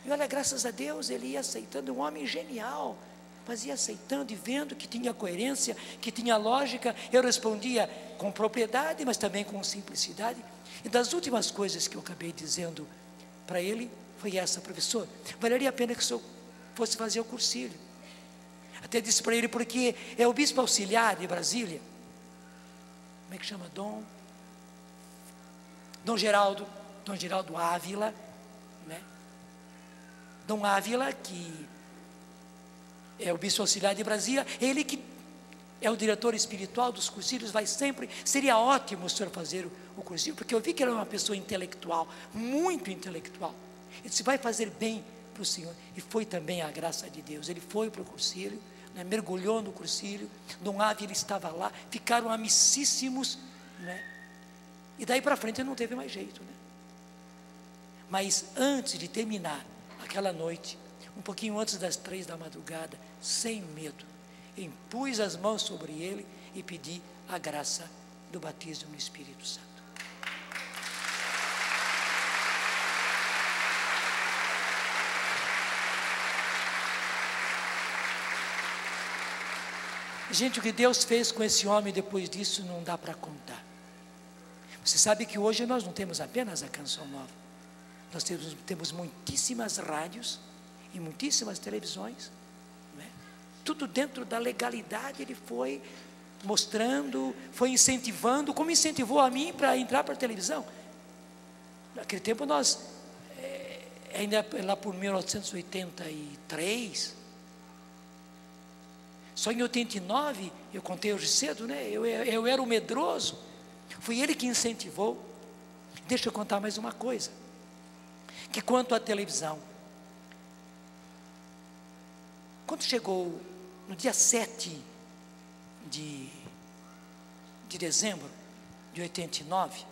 E olha, graças a Deus, ele ia aceitando, um homem genial, mas ia aceitando e vendo que tinha coerência, que tinha lógica. Eu respondia com propriedade, mas também com simplicidade. E das últimas coisas que eu acabei dizendo para ele, foi essa: professor, valeria a pena que o senhor fosse fazer o cursilho. Até disse para ele, porque é o bispo auxiliar de Brasília, como é que chama? Dom Geraldo Ávila, né? Dom Ávila, que é o bispo auxiliar de Brasília, ele que é o diretor espiritual dos cursilhos, vai sempre, seria ótimo o senhor fazer o cursilho, porque eu vi que ele era uma pessoa intelectual, muito intelectual. Ele disse, vai fazer bem para o senhor. E foi também a graça de Deus. Ele foi para o cursilho, né, mergulhou no cursilho, Dom Ávila estava lá, ficaram amicíssimos, né? E daí para frente não teve mais jeito, né? Mas antes de terminar aquela noite, um pouquinho antes das 3 da madrugada, sem medo, impus as mãos sobre ele e pedi a graça do batismo no Espírito Santo. Gente, o que Deus fez com esse homem depois disso não dá para contar. Você sabe que hoje nós não temos apenas a Canção Nova, nós temos muitíssimas rádios e muitíssimas televisões, né? Tudo dentro da legalidade. Ele foi mostrando, foi incentivando, como incentivou a mim para entrar para a televisão. Naquele tempo nós, ainda lá por 1983, só em 89, eu contei hoje cedo, né? Eu era o medroso, foi ele que incentivou. Deixa eu contar mais uma coisa, que quanto à televisão, quando chegou no dia 7 de dezembro de 89,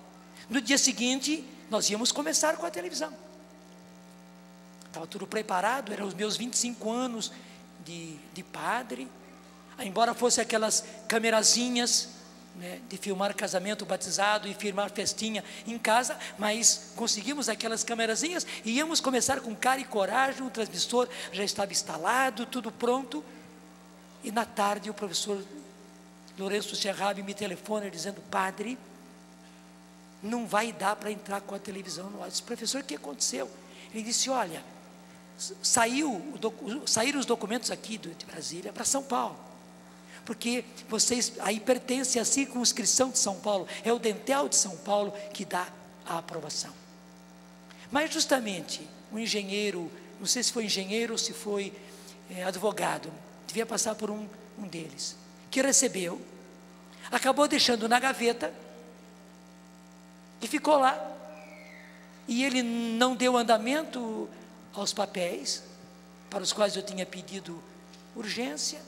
no dia seguinte, nós íamos começar com a televisão. Estava tudo preparado, eram os meus 25 anos de padre. Embora fosse aquelas camerazinhas, né, de filmar casamento, batizado e filmar festinha em casa, mas conseguimos aquelas camerazinhas e íamos começar com cara e coragem. O transmissor já estava instalado, tudo pronto. E na tarde o professor Lourenço Cherrabi me telefona dizendo, padre, não vai dar para entrar com a televisão no ar. Eu disse, professor, o que aconteceu? Ele disse, olha, saíram os documentos aqui de Brasília para São Paulo, porque vocês, aí pertence à circunscrição de São Paulo, é o Dentel de São Paulo que dá a aprovação. Mas justamente, o engenheiro, não sei se foi engenheiro ou se foi advogado, devia passar por um deles, que recebeu, acabou deixando na gaveta, e ficou lá, e ele não deu andamento aos papéis, para os quais eu tinha pedido urgência,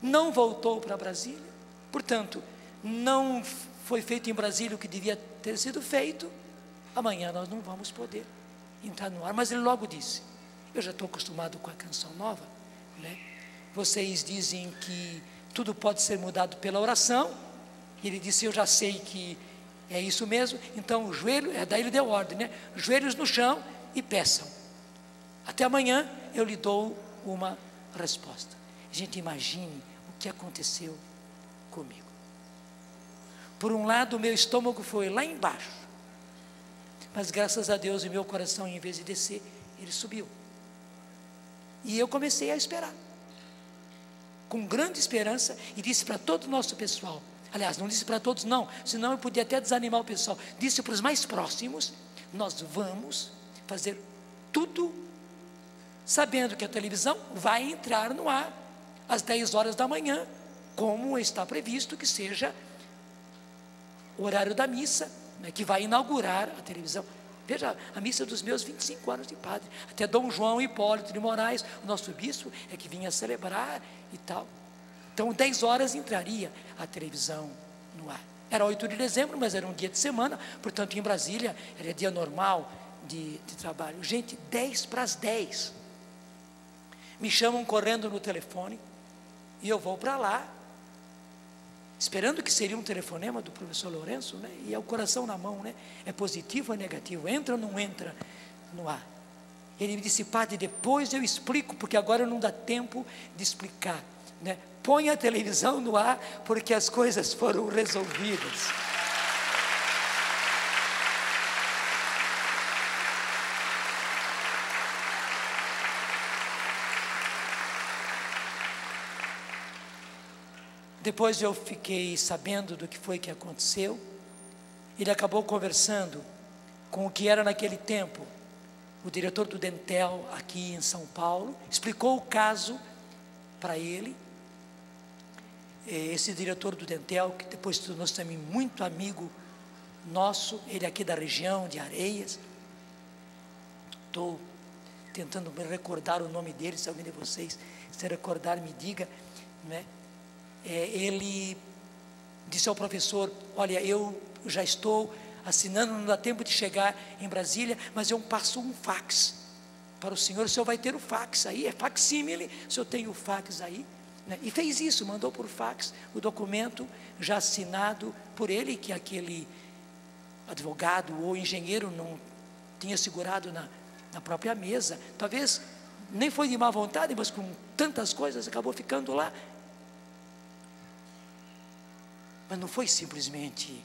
não voltou para Brasília, portanto, não foi feito em Brasília o que devia ter sido feito, amanhã nós não vamos poder entrar no ar. Mas ele logo disse, eu já estou acostumado com a canção nova, né? Vocês dizem que tudo pode ser mudado pela oração, e ele disse, eu já sei que é isso mesmo, então o joelho, daí ele deu ordem, né? Joelhos no chão e peçam, até amanhã eu lhe dou uma resposta. Gente, imagine o que aconteceu comigo. Por um lado, o meu estômago foi lá embaixo, mas graças a Deus, o meu coração, em vez de descer, ele subiu, e eu comecei a esperar, com grande esperança, e disse para todo o nosso pessoal, aliás, não disse para todos não, senão eu podia até desanimar o pessoal, disse para os mais próximos, nós vamos fazer tudo, sabendo que a televisão vai entrar no ar, às 10 horas da manhã, como está previsto que seja o horário da missa, né, que vai inaugurar a televisão. Veja, a missa dos meus 25 anos de padre, até Dom João Hipólito de Moraes, o nosso bispo, é que vinha celebrar e tal. Então, 10 horas entraria a televisão no ar. Era 8 de dezembro, mas era um dia de semana, portanto, em Brasília, era dia normal de trabalho. Gente, 10 para as 10. Me chamam correndo no telefone, e eu vou para lá, esperando que seria um telefonema do professor Lourenço, né? E é o coração na mão, né? É positivo ou é negativo? Entra ou não entra no ar? Ele me disse, padre, depois eu explico, porque agora não dá tempo de explicar, né? Põe a televisão no ar, porque as coisas foram resolvidas. Depois eu fiquei sabendo do que foi que aconteceu. Ele acabou conversando com o que era naquele tempo o diretor do Dentel aqui em São Paulo, explicou o caso para ele. Esse diretor do Dentel, que depois tornou-se também muito amigo nosso, ele aqui da região de Areias, estou tentando me recordar o nome dele, se alguém de vocês se recordar, me diga, né? Ele disse ao professor, olha, eu já estou assinando, não dá tempo de chegar em Brasília, mas eu passo um fax para o senhor vai ter o fax aí, é facsímile, o senhor tem o fax aí, né? E fez isso, mandou por fax o documento já assinado por ele, que aquele advogado ou engenheiro não tinha segurado na própria mesa, talvez nem foi de má vontade, mas com tantas coisas acabou ficando lá. Mas não foi simplesmente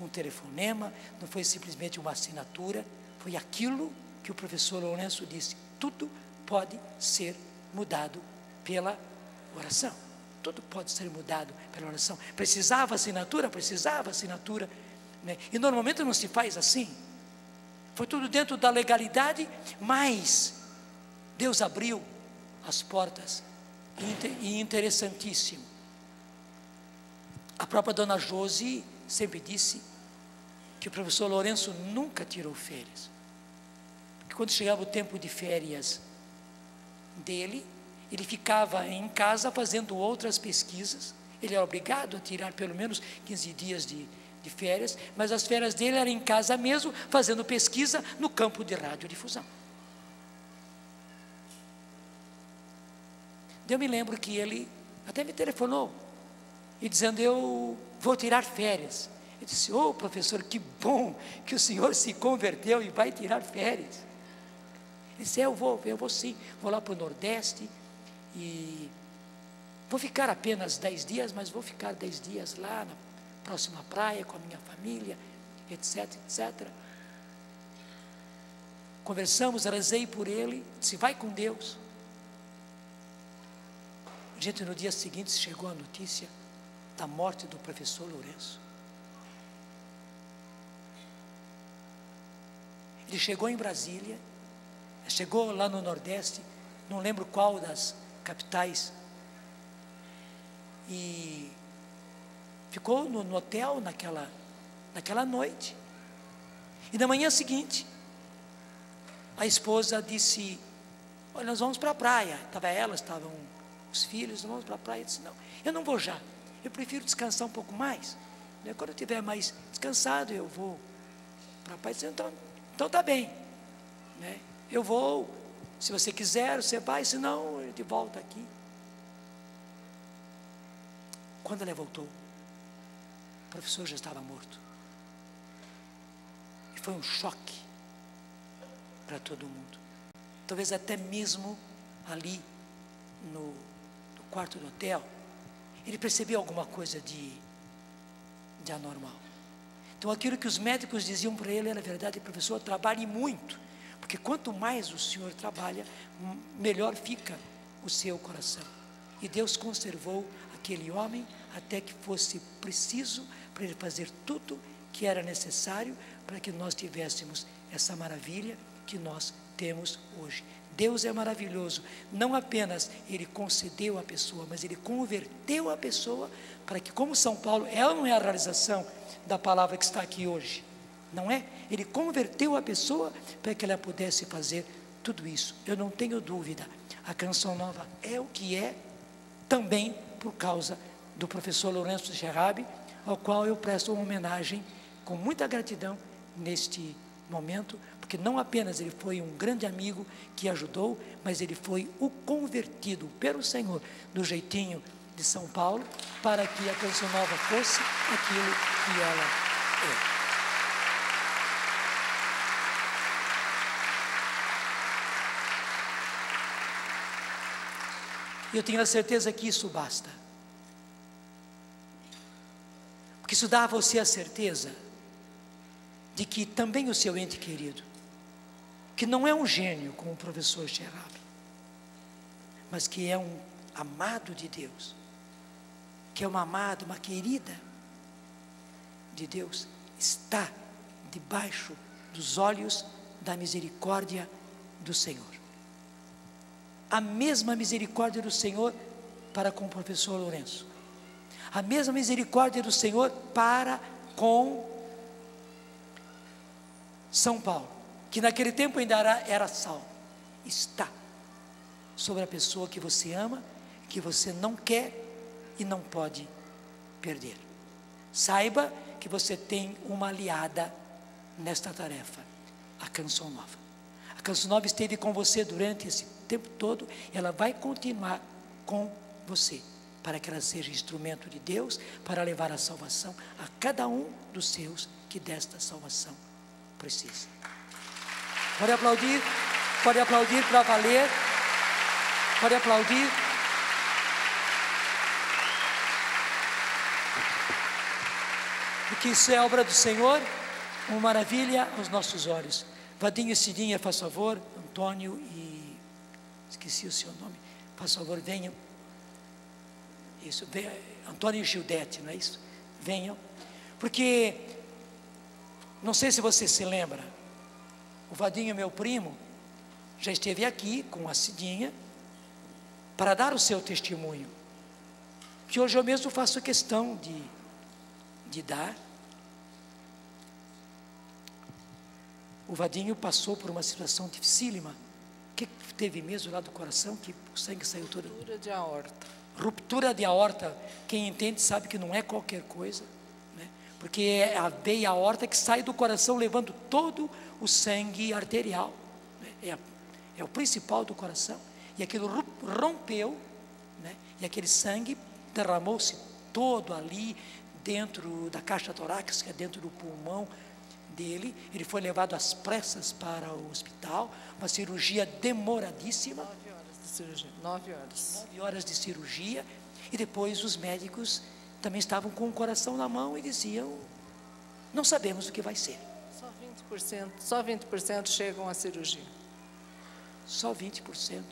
um telefonema, não foi simplesmente uma assinatura, foi aquilo que o professor Lourenço disse, tudo pode ser mudado pela oração, tudo pode ser mudado pela oração. Precisava assinatura, né? E normalmente não se faz assim, foi tudo dentro da legalidade, mas Deus abriu as portas, e interessantíssimo, a própria dona Josi sempre disse que o professor Lourenço nunca tirou férias, porque quando chegava o tempo de férias dele, ele ficava em casa fazendo outras pesquisas, ele era obrigado a tirar pelo menos 15 dias de férias, mas as férias dele eram em casa mesmo, fazendo pesquisa no campo de radiodifusão. Eu me lembro que ele até me telefonou, e dizendo, eu vou tirar férias. Eu disse, professor, que bom que o senhor se converteu e vai tirar férias. Ele disse, eu vou sim, vou lá para o Nordeste, e vou ficar apenas 10 dias, mas vou ficar 10 dias lá na próxima praia com a minha família etc, etc. Conversamos, rezei por ele, disse, vai com Deus. Gente, no dia seguinte chegou a notícia da morte do professor Lourenço. Ele chegou em Brasília, chegou lá no Nordeste, não lembro qual das capitais, e ficou no hotel naquela noite. E na manhã seguinte, a esposa disse, olha, nós vamos para a praia. Estava ela, estavam os filhos, nós vamos para a praia. Eu disse, não, eu não vou já, eu prefiro descansar um pouco mais, né? Quando eu estiver mais descansado, eu vou para a praia. Disse, então tá bem, né? Eu vou, se você quiser, você vai, senão eu de volta aqui. Quando ela voltou, o professor já estava morto. E foi um choque para todo mundo. Talvez até mesmo ali no quarto do hotel, ele percebeu alguma coisa de anormal. Então aquilo que os médicos diziam para ele era verdade, professor, trabalhe muito, porque quanto mais o senhor trabalha, melhor fica o seu coração. E Deus conservou aquele homem até que fosse preciso para ele fazer tudo que era necessário para que nós tivéssemos essa maravilha que nós temos hoje. Deus é maravilhoso, não apenas Ele concedeu a pessoa, mas Ele converteu a pessoa para que, como São Paulo, ela não é a realização da palavra que está aqui hoje, não é? Ele converteu a pessoa para que ela pudesse fazer tudo isso. Eu não tenho dúvida, a Canção Nova é o que é também por causa do professor Lourenço Gerhabi, ao qual eu presto uma homenagem com muita gratidão neste momento, porque não apenas ele foi um grande amigo que ajudou, mas ele foi o convertido pelo Senhor do jeitinho de São Paulo, para que a Canção Nova fosse aquilo que ela é. Eu tenho a certeza que isso basta, porque isso dá a você a certeza de que também o seu ente querido, que não é um gênio como o professor Gerhabi, mas que é um amado de Deus, que é uma amada, uma querida de Deus, está debaixo dos olhos da misericórdia do Senhor. A mesma misericórdia do Senhor para com o professor Lourenço, a mesma misericórdia do Senhor para com São Paulo, que naquele tempo ainda era salvo, está sobre a pessoa que você ama, que você não quer e não pode perder. Saiba que você tem uma aliada nesta tarefa, a Canção Nova. A Canção Nova esteve com você durante esse tempo todo, e ela vai continuar com você, para que ela seja instrumento de Deus, para levar a salvação a cada um dos seus que desta salvação precisa. Pode aplaudir para valer, pode aplaudir. Porque isso é obra do Senhor, uma maravilha aos nossos olhos. Vadinho e Cidinha, faz favor, Antônio e... esqueci o seu nome, faz favor, venham. Isso, Antônio e Gildete, não é isso? Venham, porque, não sei se você se lembra, o Vadinho, meu primo, já esteve aqui com a Cidinha, para dar o seu testemunho, que hoje eu mesmo faço questão de dar. O Vadinho passou por uma situação dificílima. O que teve mesmo lá do coração, que o sangue saiu todo? Ruptura de aorta. Ruptura de aorta, quem entende sabe que não é qualquer coisa, né? Porque é a veia aorta que sai do coração levando todo o sangue arterial, né? É o principal do coração, e aquilo rompeu, né? E aquele sangue derramou-se todo ali dentro da caixa torácica, dentro do pulmão dele. Ele foi levado às pressas para o hospital, uma cirurgia demoradíssima. 9 horas de cirurgia. 9 horas. 9 horas de cirurgia, e depois os médicos também estavam com o coração na mão e diziam não sabemos o que vai ser. Só 20% chegam à cirurgia. Só 20%.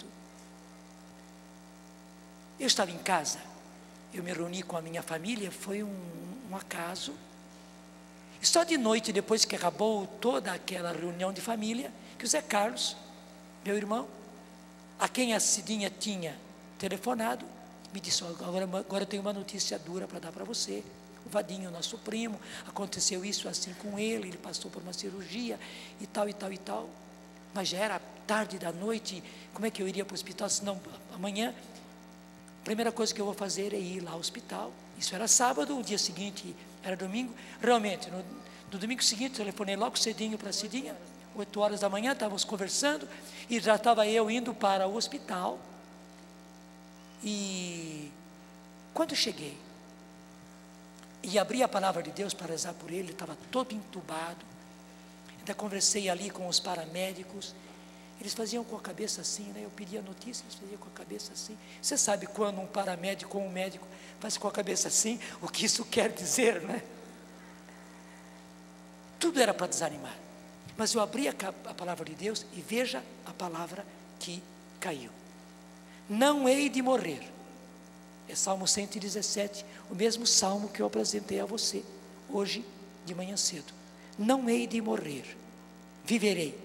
Eu estava em casa, eu me reuni com a minha família, foi um acaso. E só de noite, depois que acabou toda aquela reunião de família, que o Zé Carlos, meu irmão, a quem a Cidinha tinha telefonado, me disse: agora eu tenho uma notícia dura para dar para você. O Vadinho, nosso primo, aconteceu isso assim com ele, ele passou por uma cirurgia e tal, e tal, e tal. Mas já era tarde da noite, como é que eu iria para o hospital? Senão, amanhã, a primeira coisa que eu vou fazer é ir lá ao hospital. Isso era sábado, o dia seguinte era domingo. Realmente, no domingo seguinte, telefonei logo cedinho para a Cidinha, 8 horas da manhã, estávamos conversando, e já estava eu indo para o hospital. E quando cheguei, e abri a palavra de Deus para rezar por ele, estava todo entubado. Ainda conversei ali com os paramédicos, eles faziam com a cabeça assim, né? Eu pedia notícia, eles faziam com a cabeça assim. Você sabe quando um paramédico ou um médico faz com a cabeça assim, o que isso quer dizer, né? Tudo era para desanimar, mas eu abri a palavra de Deus e veja a palavra que caiu: não hei de morrer. É Salmo 117, o mesmo salmo que eu apresentei a você hoje de manhã cedo. Não hei de morrer, viverei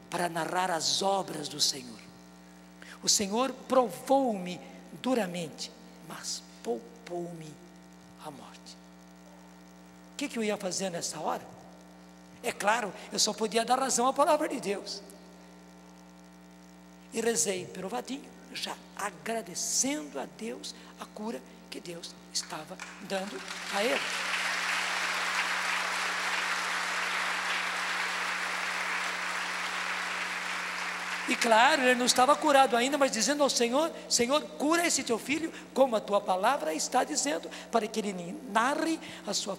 para narrar as obras do Senhor. O Senhor provou-me duramente, mas poupou-me a morte. O que eu ia fazer nessa hora? É claro, eu só podia dar razão à palavra de Deus. E rezei pelo Vadinho, já agradecendo a Deus a cura que Deus estava dando a ele. E claro, ele não estava curado ainda, mas dizendo ao Senhor: Senhor, cura esse teu filho, como a tua palavra está dizendo, para que ele narre a sua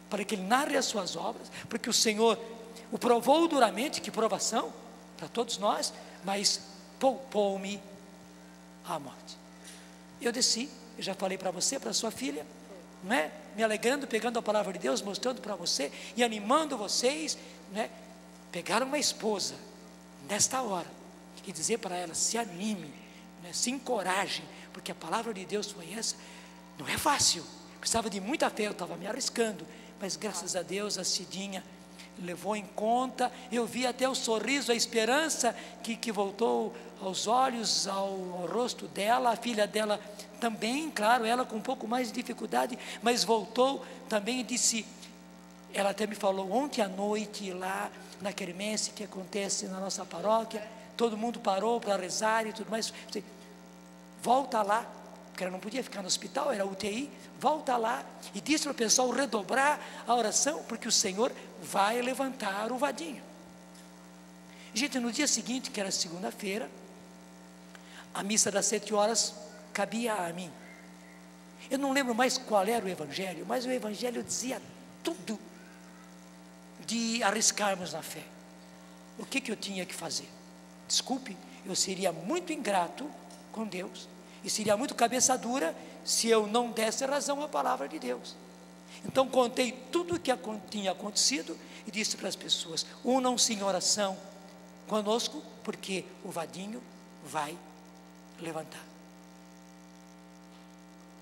para que ele narre as suas obras, porque o Senhor o provou duramente. Que provação para todos nós, mas poupou-me a morte. Eu desci, eu já falei para você, para sua filha, não é? Me alegrando, pegando a palavra de Deus, mostrando para você e animando vocês, não é? Pegar uma esposa nesta hora e dizer para ela: se anime, né? Se encoraje, porque a palavra de Deus foi essa. Não é fácil, precisava de muita fé, eu estava me arriscando, mas graças a Deus a Cidinha levou em conta. Eu vi até o sorriso, a esperança que voltou aos olhos, ao rosto dela. A filha dela também, claro, ela com um pouco mais de dificuldade, mas voltou também e disse, ela até me falou ontem à noite lá na quermesse que acontece na nossa paróquia, todo mundo parou para rezar e tudo mais. Volta lá, porque ela não podia ficar no hospital, era UTI, volta lá e diz para o pessoal redobrar a oração, porque o Senhor vai levantar o Vadinho. Gente, no dia seguinte, que era segunda-feira, a missa das 7 horas cabia a mim. Eu não lembro mais qual era o evangelho, mas o evangelho dizia tudo de arriscarmos na fé. O que eu tinha que fazer? Desculpe, eu seria muito ingrato com Deus e seria muito cabeça dura se eu não desse razão à palavra de Deus. Então contei tudo o que tinha acontecido e disse para as pessoas: unam-se em oração conosco, porque o Vadinho vai levantar.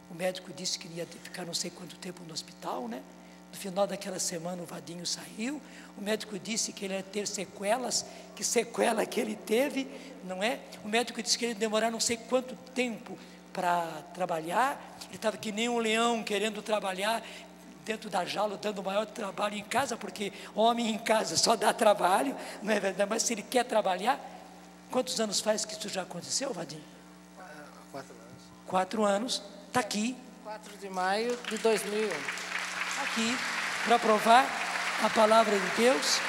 O médico disse que ia ficar não sei quanto tempo no hospital, né? No final daquela semana o Vadinho saiu. O médico disse que ele ia ter sequelas. Que sequela que ele teve, não é? O médico disse que ele ia demorar não sei quanto tempo para trabalhar. Ele estava que nem um leão querendo trabalhar dentro da jaula, dando maior trabalho em casa, porque homem em casa só dá trabalho, não é verdade? Mas se ele quer trabalhar, quantos anos faz que isso já aconteceu, Vadinho? 4 anos. 4 anos, está aqui. 4 de maio de 2001. Aqui, para provar a palavra de Deus.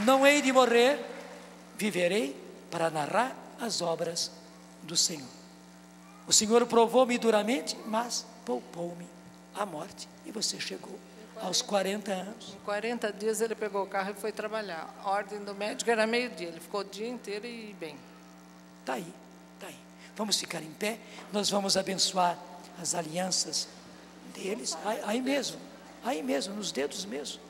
Não hei de morrer, viverei para narrar as obras do Senhor. O Senhor provou-me duramente, mas poupou-me a morte. E você chegou aos 40 anos. Em 40 dias ele pegou o carro e foi trabalhar. A ordem do médico era meio-dia, ele ficou o dia inteiro e bem. Está aí, está aí. Vamos ficar em pé, nós vamos abençoar as alianças deles, aí mesmo, nos dedos mesmo.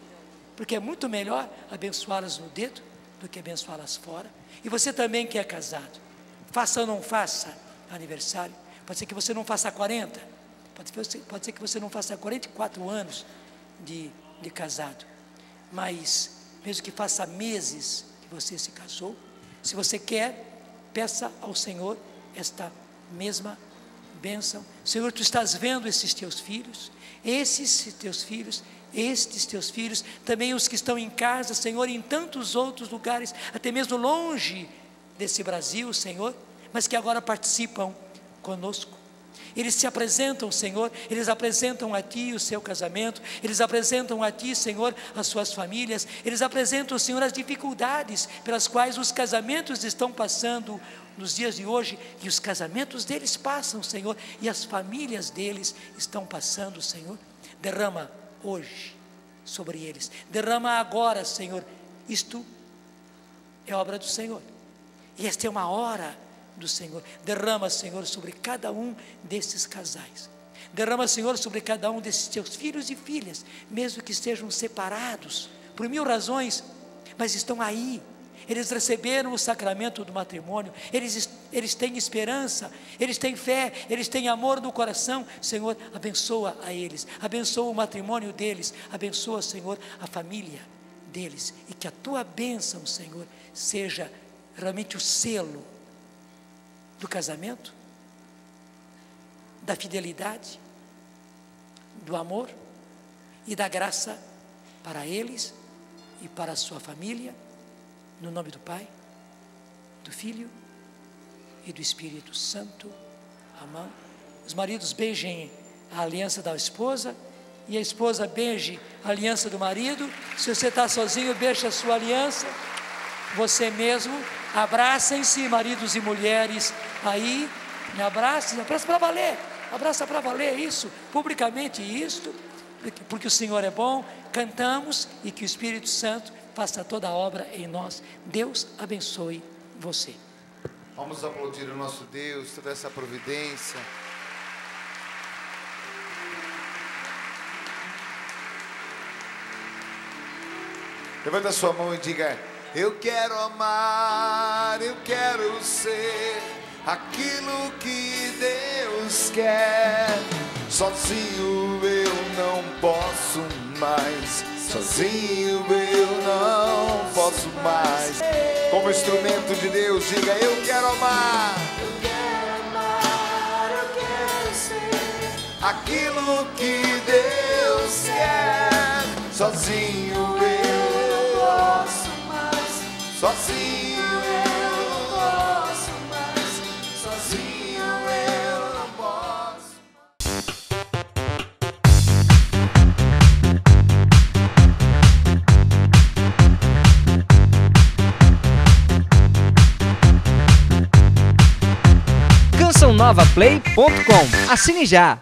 Porque é muito melhor abençoá-las no dedo do que abençoá-las fora. E você também que é casado, faça ou não faça aniversário, pode ser que você não faça 40, pode ser que você não faça 44 anos de casado, mas mesmo que faça meses que você se casou, se você quer, peça ao Senhor esta mesma bênção. Senhor, tu estás vendo estes teus filhos, estes teus filhos, também os que estão em casa, Senhor, em tantos outros lugares, até mesmo longe desse Brasil, Senhor, mas que agora participam conosco. Eles se apresentam, Senhor, eles apresentam a Ti o seu casamento, eles apresentam a Ti, Senhor, as suas famílias, eles apresentam, Senhor, as dificuldades pelas quais os casamentos estão passando nos dias de hoje, e os casamentos deles passam, Senhor, e as famílias deles estão passando, Senhor. Derrama hoje sobre eles, derrama agora, Senhor. Isto é obra do Senhor, e esta é uma hora do Senhor. Derrama, Senhor, sobre cada um desses casais, derrama, Senhor, sobre cada um desses teus filhos e filhas, mesmo que estejam separados por 1000 razões, mas estão aí. Eles receberam o sacramento do matrimônio, eles têm esperança, eles têm fé, eles têm amor no coração. Senhor, abençoa a eles, abençoa o matrimônio deles, abençoa, Senhor, a família deles, e que a Tua bênção, Senhor, seja realmente o selo do casamento, da fidelidade, do amor e da graça para eles e para a sua família. No nome do Pai, do Filho e do Espírito Santo. Amém. Os maridos beijem a aliança da esposa, e a esposa beije a aliança do marido. Se você está sozinho, beije a sua aliança. Você mesmo, abracem-se, maridos e mulheres, aí, abraça para valer isso, publicamente isso, porque o Senhor é bom. Cantamos, e que o Espírito Santo faça toda a obra em nós. Deus abençoe você. Vamos aplaudir o nosso Deus, toda essa providência. Levanta a sua mão e diga: eu quero amar, eu quero ser aquilo que Deus quer. Sozinho eu não posso mais, sozinho eu não posso mais. Como instrumento de Deus, diga: eu quero amar, eu quero ser aquilo que Deus quer. Sozinho eu não posso mais, sozinho eu não posso mais, sozinho eu não posso. CançãoNovaPlay.com. Assine já!